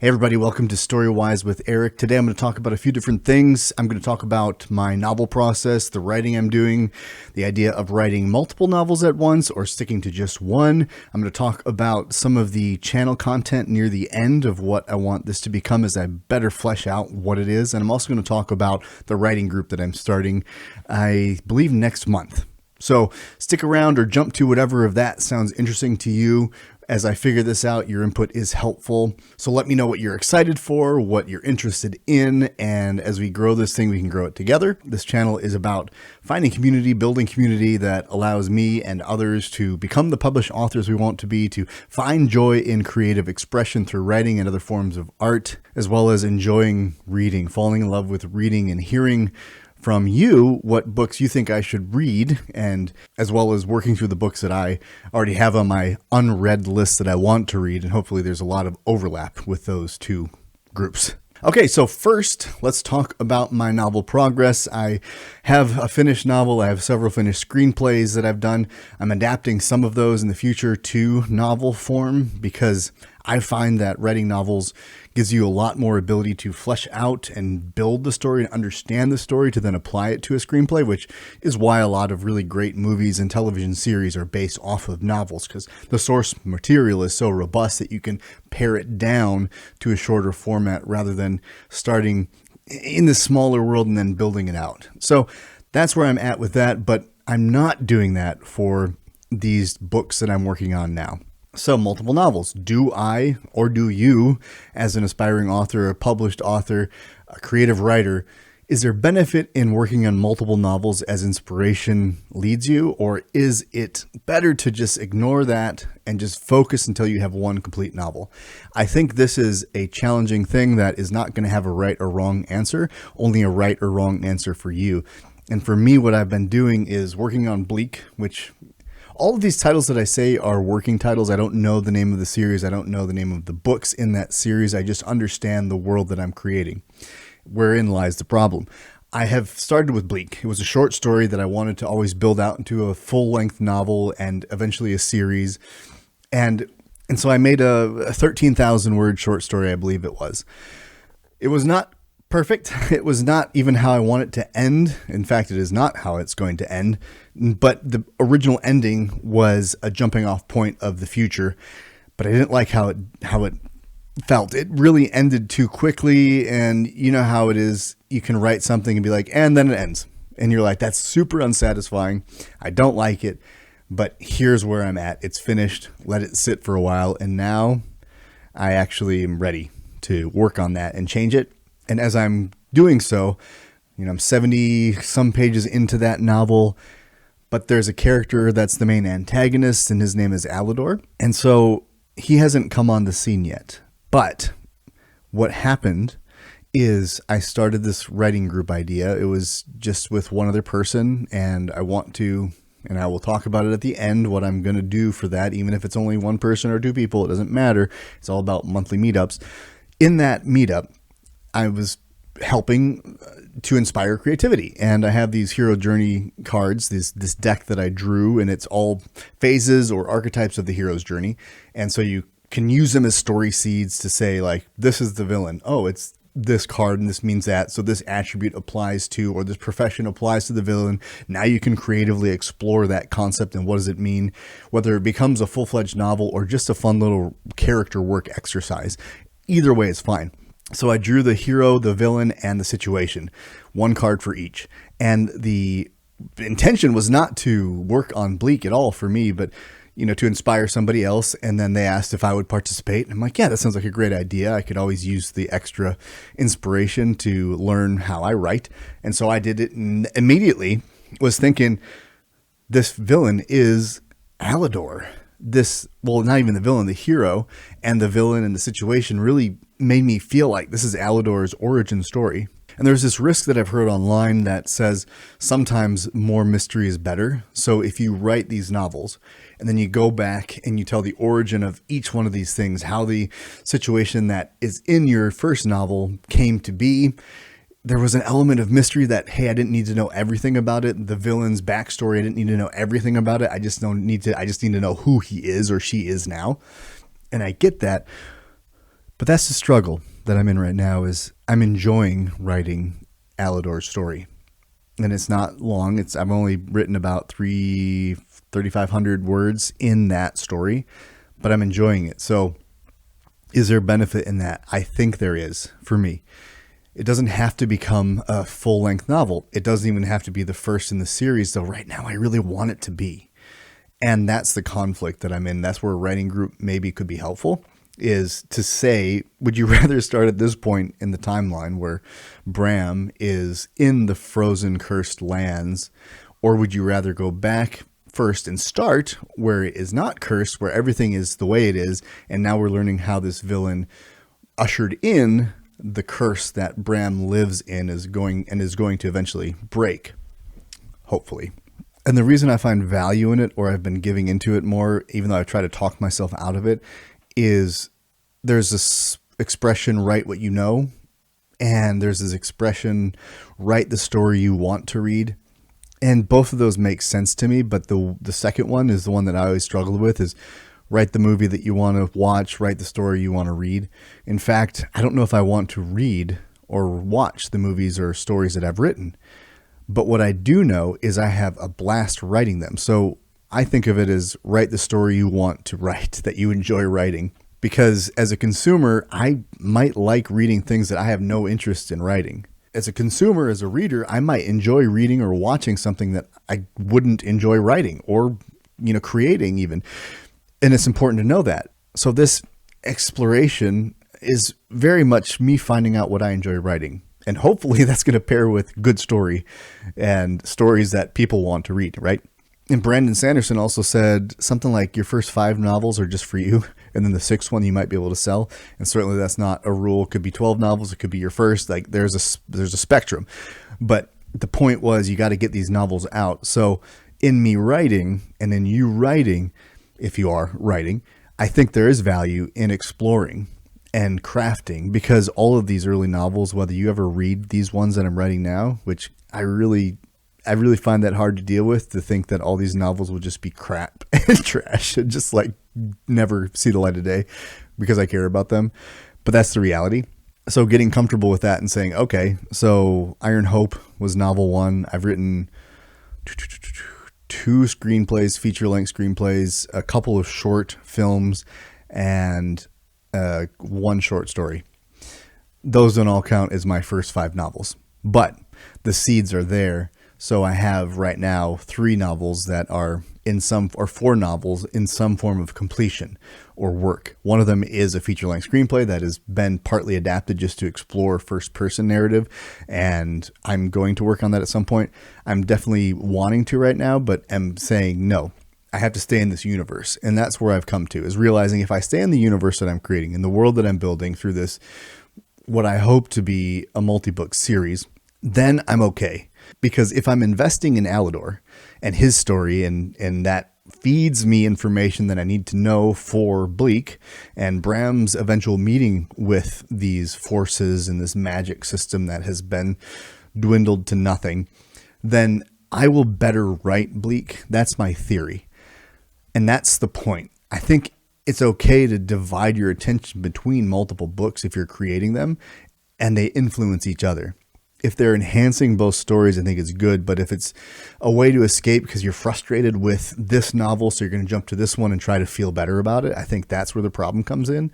Hey everybody, welcome to Storywise with Eric. Today I'm going to talk about a few different things. I'm going to talk about my novel process, the writing I'm doing, the idea of writing multiple novels at once or sticking to just one. I'm going to talk about some of the channel content near the end of what I want this to become as I better flesh out what it is. And I'm also going to talk about the writing group that I'm starting, I believe next month. So stick around or jump to whatever of that sounds interesting to you. As I figure this out, your input is helpful. So let me know what you're excited for, what you're interested in, and as we grow this thing, we can grow it together. This channel is about finding community, building community that allows me and others to become the published authors we want to be, to find joy in creative expression through writing and other forms of art, as well as enjoying reading, falling in love with reading and hearing from you what books you think I should read, and as well as working through the books that I already have on my unread list that I want to read, and hopefully there's a lot of overlap with those two groups. Okay, so first, let's talk about my novel progress. I have a finished novel. I have several finished screenplays that I've done. I'm adapting some of those in the future to novel form because I find that writing novels gives you a lot more ability to flesh out and build the story and understand the story to then apply it to a screenplay, which is why a lot of really great movies and television series are based off of novels, because the source material is so robust that you can pare it down to a shorter format rather than starting in the smaller world and then building it out. So that's where I'm at with that, but I'm not doing that for these books that I'm working on now. So multiple novels. Do I, or do you, as an aspiring author, a published author, a creative writer, is there benefit in working on multiple novels as inspiration leads you? Or is it better to just ignore that and just focus until you have one complete novel? I think this is a challenging thing that is not going to have a right or wrong answer, only a right or wrong answer for you. And for me, what I've been doing is working on Bleak, which all of these titles that I say are working titles. I don't know the name of the series. I don't know the name of the books in that series. I just understand the world that I'm creating. Wherein lies the problem. I have started with Bleak. It was a short story that I wanted to always build out into a full-length novel and eventually a series. And so I made a 13,000-word short story, I believe it was. It was not perfect. It was not even how I want it to end. In fact, it is not how it's going to end. But the original ending was a jumping off point of the future. But I didn't like how it felt. It really ended too quickly. And you know how it is. You can write something and be like, and then it ends. And you're like, that's super unsatisfying. I don't like it. But here's where I'm at. It's finished. Let it sit for a while. And now I actually am ready to work on that and change it. And as I'm doing so, I'm 70 some pages into that novel, but there's a character that's the main antagonist, and his name is Alador. And so he hasn't come on the scene yet. But what happened is I started this writing group idea. It was just with one other person, and I want to, and I will talk about it at the end, what I'm going to do for that, even if it's only one person or two people, it doesn't matter. It's all about monthly meetups. In that meetup, I was helping to inspire creativity. And I have these hero journey cards, this deck that I drew, and it's all phases or archetypes of the hero's journey. And so you can use them as story seeds to say, like, this is the villain. Oh, it's this card and this means that. So this attribute applies to, or this profession applies to the villain. Now you can creatively explore that concept and what does it mean, whether it becomes a full-fledged novel or just a fun little character work exercise. Either way is fine. So I drew the hero, the villain, and the situation, one card for each. And the intention was not to work on Bleak at all for me, but, to inspire somebody else. And then they asked if I would participate. And I'm like, yeah, that sounds like a great idea. I could always use the extra inspiration to learn how I write. And so I did it, and immediately was thinking, this villain is Alador. Not even the villain, the hero, and the villain and the situation really made me feel like this is Alador's origin story. And there's this risk that I've heard online that says sometimes more mystery is better. So if you write these novels and then you go back and you tell the origin of each one of these things, how the situation that is in your first novel came to be, there was an element of mystery that, hey, I didn't need to know everything about it. The villain's backstory, I didn't need to know everything about it. I just need to know who he is or she is now. And I get that. But that's the struggle that I'm in right now. Is I'm enjoying writing Alador's story. And it's not long. I've only written about 3,500 words in that story, but I'm enjoying it. So is there a benefit in that? I think there is for me. It doesn't have to become a full-length novel. It doesn't even have to be the first in the series, though right now I really want it to be. And that's the conflict that I'm in. That's where a writing group maybe could be helpful, is to say, would you rather start at this point in the timeline where Bram is in the frozen, cursed lands, or would you rather go back first and start where it is not cursed, where everything is the way it is, and now we're learning how this villain ushered in the curse that Bram lives in is going to eventually break, hopefully. And the reason I find value in it, or I've been giving into it more, even though I try to talk myself out of it, is there's this expression, write what you know, and there's this expression, write the story you want to read. And both of those make sense to me, but the second one is the one that I always struggled with, is write the movie that you want to watch, write the story you want to read. In fact, I don't know if I want to read or watch the movies or stories that I've written. But what I do know is I have a blast writing them. So I think of it as write the story you want to write, that you enjoy writing. Because as a consumer, I might like reading things that I have no interest in writing. As a consumer, as a reader, I might enjoy reading or watching something that I wouldn't enjoy writing or, creating even. And it's important to know that. So this exploration is very much me finding out what I enjoy writing. And hopefully that's going to pair with good story and stories that people want to read, right? And Brandon Sanderson also said something like your first 5 novels are just for you. And then the 6th one you might be able to sell. And certainly that's not a rule. It could be 12 novels. It could be your first. Like there's a spectrum. But the point was you got to get these novels out. So in me writing and in you writing, if you are writing, I think there is value in exploring and crafting, because all of these early novels, whether you ever read these ones that I'm writing now, which I really find that hard to deal with, to think that all these novels will just be crap and trash and just like never see the light of day because I care about them. But that's the reality. So getting comfortable with that and saying, okay, so Iron Hope was novel 1. I've written 2 screenplays, feature-length screenplays, a couple of short films, and 1 short story. Those don't all count as my first 5 novels, but the seeds are there. So I have right now 3 novels that are or 4 novels in some form of completion or work. One of them is a feature-length screenplay that has been partly adapted just to explore first-person narrative, and I'm going to work on that at some point. I'm definitely wanting to right now, but I'm saying no. I have to stay in this universe, and that's where I've come to, is realizing if I stay in the universe that I'm creating, in the world that I'm building through this, what I hope to be a multi-book series, then I'm okay. Because if I'm investing in Alador and his story, and that feeds me information that I need to know for Bleak and Bram's eventual meeting with these forces and this magic system that has been dwindled to nothing, then I will better write Bleak. That's my theory. And that's the point. I think it's okay to divide your attention between multiple books if you're creating them and they influence each other. If they're enhancing both stories, I think it's good. But if it's a way to escape because you're frustrated with this novel, so you're going to jump to this one and try to feel better about it, I think that's where the problem comes in.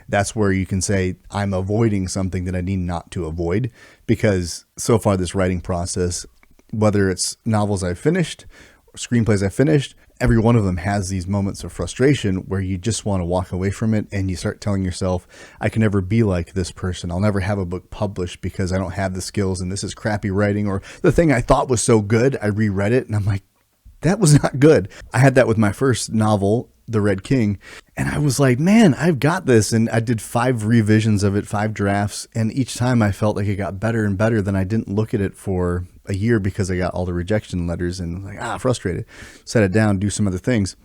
That's where you can say, I'm avoiding something that I need not to avoid. Because so far this writing process, whether it's novels I've finished, or screenplays I've finished, every one of them has these moments of frustration where you just want to walk away from it, and you start telling yourself, I can never be like this person. I'll never have a book published because I don't have the skills, and this is crappy writing. Or the thing I thought was so good, I reread it and I'm like, that was not good. I had that with my first novel, The Red King, and I was like, man, I've got this. And I did 5 revisions of it, 5 drafts. And each time I felt like it got better and better. Then I didn't look at it for a year because I got all the rejection letters and like, frustrated, set it down, do some other things.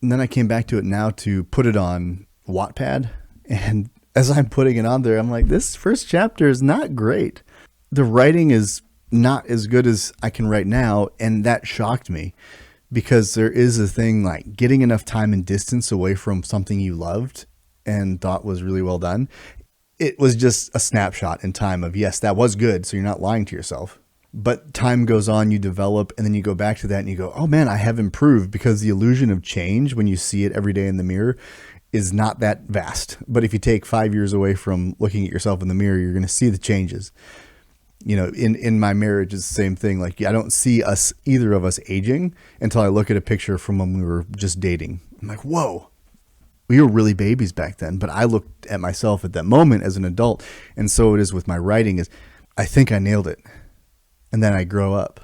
And then I came back to it now to put it on Wattpad. And as I'm putting it on there, I'm like, this first chapter is not great. The writing is not as good as I can write now. And that shocked me, because there is a thing like getting enough time and distance away from something you loved and thought was really well done. It was just a snapshot in time of, yes, that was good. So you're not lying to yourself. But time goes on, you develop, and then you go back to that and you go, oh man, I have improved, because the illusion of change when you see it every day in the mirror is not that vast. But if you take 5 years away from looking at yourself in the mirror, you're going to see the changes. In my marriage, it's the same thing. Like, I don't see either of us aging until I look at a picture from when we were just dating. I'm like, whoa, we were really babies back then. But I looked at myself at that moment as an adult. And so it is with my writing, is I think I nailed it. And then I grow up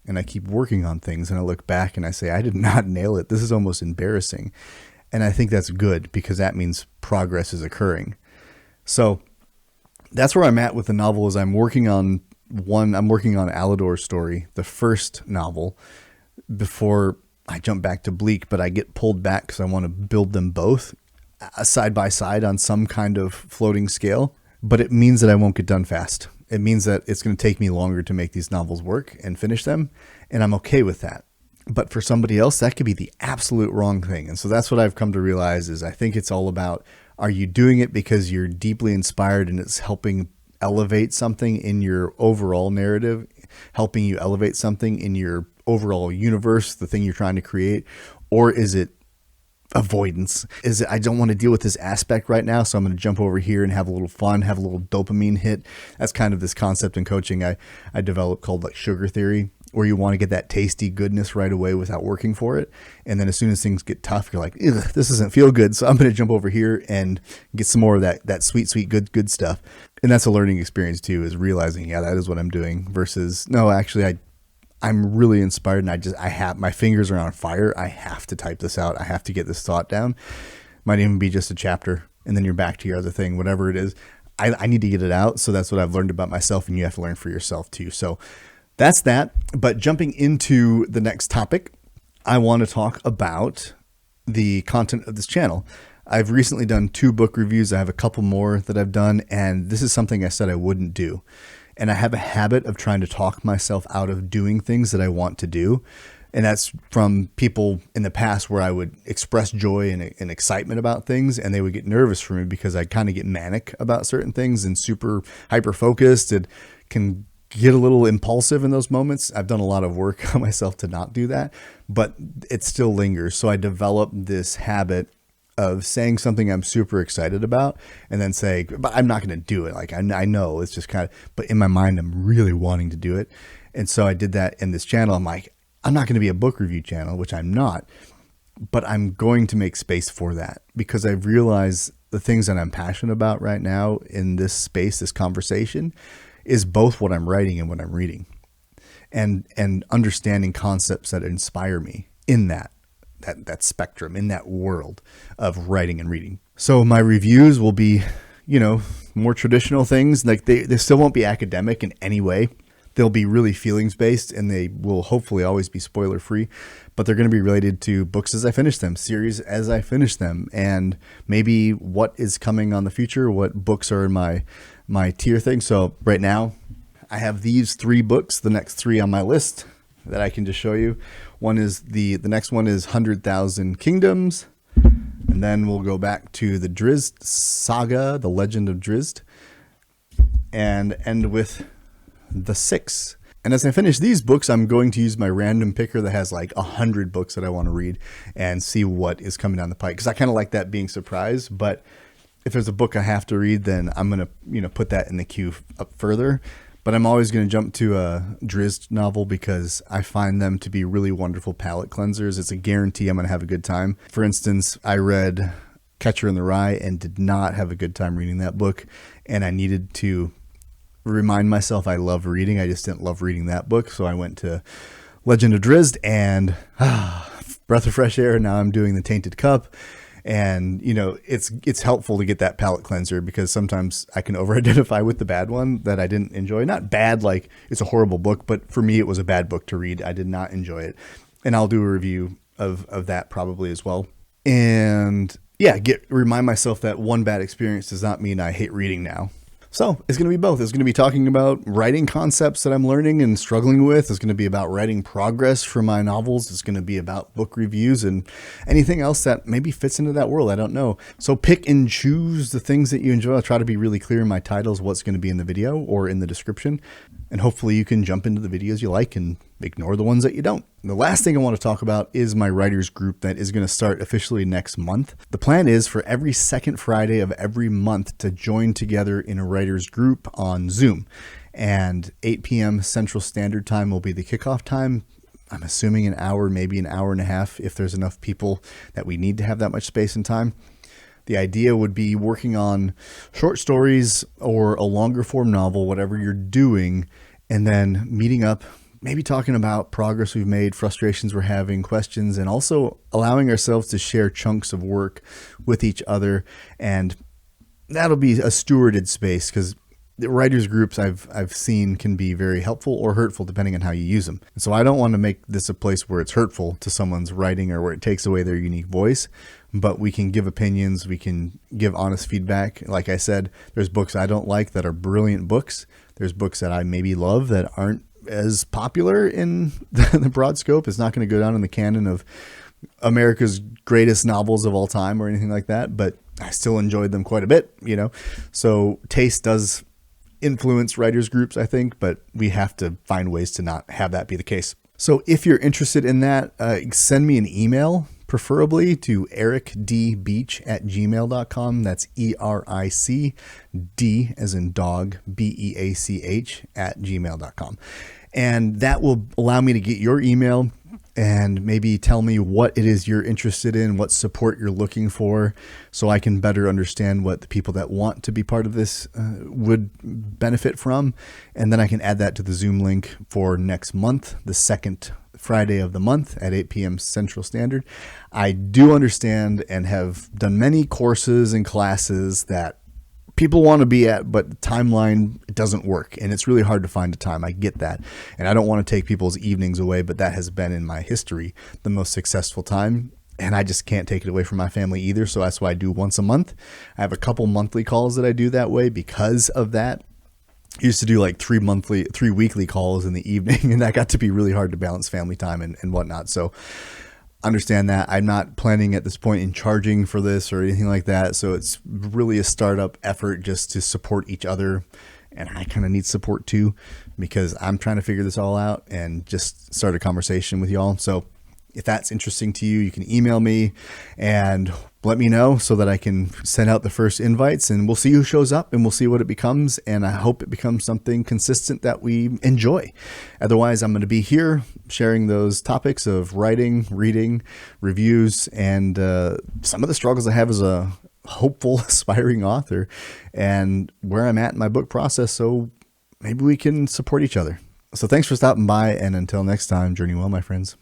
and I keep working on things and I look back and I say, I did not nail it. This is almost embarrassing. And I think that's good, because that means progress is occurring. So that's where I'm at with the novel. Is I'm working on Alador's story, the first novel, before I jump back to Bleak, but I get pulled back because I want to build them both side by side on some kind of floating scale. But it means that I won't get done fast. It means that it's going to take me longer to make these novels work and finish them. And I'm okay with that. But for somebody else, that could be the absolute wrong thing. And so that's what I've come to realize, is I think it's all about, are you doing it because you're deeply inspired and it's helping elevate something in your overall narrative, helping you elevate something in your overall universe, the thing you're trying to create? Or is it avoidance? Is it, I don't want to deal with this aspect right now, so I'm going to jump over here and have a little fun, have a little dopamine hit? That's kind of this concept in coaching I developed called like sugar theory, where you want to get that tasty goodness right away without working for it. And then as soon as things get tough, you're like, this doesn't feel good. So I'm going to jump over here and get some more of that sweet, good stuff. And that's a learning experience too, is realizing, yeah, that is what I'm doing, versus, no, actually I'm really inspired and I have, my fingers are on fire. I have to type this out. I have to get this thought down. Might even be just a chapter, and then you're back to your other thing, whatever it is. I need to get it out. So that's what I've learned about myself, and you have to learn for yourself too. So that's that. But jumping into the next topic, I want to talk about the content of this channel. I've recently done 2 book reviews. I have a couple more that I've done, and this is something I said I wouldn't do. And I have a habit of trying to talk myself out of doing things that I want to do. And that's from people in the past where I would express joy and excitement about things, and they would get nervous for me because I kind of get manic about certain things and super hyper focused and can get a little impulsive in those moments. I've done a lot of work on myself to not do that, but it still lingers. So I developed this habit of saying something I'm super excited about and then say, but I'm not going to do it. Like I know it's just kind of, but in my mind, I'm really wanting to do it. And so I did that in this channel. I'm like, I'm not going to be a book review channel, which I'm not, but I'm going to make space for that, because I've realized the things that I'm passionate about right now in this space, this conversation, is both what I'm writing and what I'm reading, and understanding concepts that inspire me in that spectrum, in that world of writing and reading. So my reviews will be, more traditional things. Like they still won't be academic in any way. They'll be really feelings based, and they will hopefully always be spoiler free, but they're going to be related to books as I finish them, series as I finish them, and maybe what is coming on the future, what books are in my tier thing. So right now I have these 3 books, the next 3 on my list that I can just show you. One is the next one is 100,000 Kingdoms. And then we'll go back to the Drizzt saga, the Legend of Drizzt, and end with The Six. And as I finish these books, I'm going to use my random picker that has like 100 books that I want to read and see what is coming down the pike. Because I kind of like that being surprised. But if there's a book I have to read, then I'm going to put that in the queue up further. But I'm always going to jump to a Drizzt novel because I find them to be really wonderful palate cleansers. It's a guarantee I'm going to have a good time. For instance, I read Catcher in the Rye and did not have a good time reading that book. And I needed to remind myself I love reading. I just didn't love reading that book. So I went to Legend of Drizzt and breath of fresh air. Now I'm doing The Tainted Cup. And, it's helpful to get that palate cleanser, because sometimes I can over-identify with the bad one that I didn't enjoy. Not bad like it's a horrible book, but for me it was a bad book to read. I did not enjoy it. And I'll do a review of that probably as well. And yeah, remind myself that one bad experience does not mean I hate reading now. So it's going to be both. It's going to be talking about writing concepts that I'm learning and struggling with. It's going to be about writing progress for my novels. It's going to be about book reviews and anything else that maybe fits into that world. I don't know. So pick and choose the things that you enjoy. I'll try to be really clear in my titles what's going to be in the video or in the description. And hopefully you can jump into the videos you like and ignore the ones that you don't. The last thing I want to talk about is my writers group that is going to start officially next month. The plan is for every second Friday of every month to join together in a writers group on Zoom. And 8 p.m. Central Standard Time will be the kickoff time. I'm assuming an hour, maybe an hour and a half, if there's enough people that we need to have that much space and time. The idea would be working on short stories or a longer form novel, whatever you're doing, and then meeting up, maybe talking about progress we've made, frustrations we're having, questions, and also allowing ourselves to share chunks of work with each other. And that'll be a stewarded space, because the writers groups I've seen can be very helpful or hurtful depending on how you use them. And so I don't want to make this a place where it's hurtful to someone's writing or where it takes away their unique voice, but we can give opinions. We can give honest feedback. Like I said, there's books I don't like that are brilliant books. There's books that I maybe love that aren't as popular in the broad scope. It's not going to go down in the canon of America's greatest novels of all time or anything like that, but I still enjoyed them quite a bit, So taste does influence writers groups, I think, but we have to find ways to not have that be the case. So if you're interested in that, send me an email, preferably to ericdbeach@gmail.com. That's ERICD as in dog, BEACH @gmail.com. And that will allow me to get your email and maybe tell me what it is you're interested in, what support you're looking for, so I can better understand what the people that want to be part of this would benefit from. And then I can add that to the Zoom link for next month, the second Friday of the month at 8 p.m. Central Standard. I do understand and have done many courses and classes that people want to be at, but the timeline, it doesn't work. And it's really hard to find a time. I get that. And I don't want to take people's evenings away, but that has been in my history the most successful time. And I just can't take it away from my family either. So that's why I do once a month. I have a couple monthly calls that I do that way because of that. I used to do like 3 weekly calls in the evening, and that got to be really hard to balance family time and whatnot. So understand that. I'm not planning at this point in charging for this or anything like that. So it's really a startup effort just to support each other. And I kind of need support too, because I'm trying to figure this all out and just start a conversation with y'all. So if that's interesting to you, you can email me and let me know so that I can send out the first invites, and we'll see who shows up and we'll see what it becomes. And I hope it becomes something consistent that we enjoy. Otherwise, I'm going to be here sharing those topics of writing, reading, reviews, and some of the struggles I have as a hopeful, aspiring author and where I'm at in my book process. So maybe we can support each other. So thanks for stopping by. And until next time, journey well, my friends.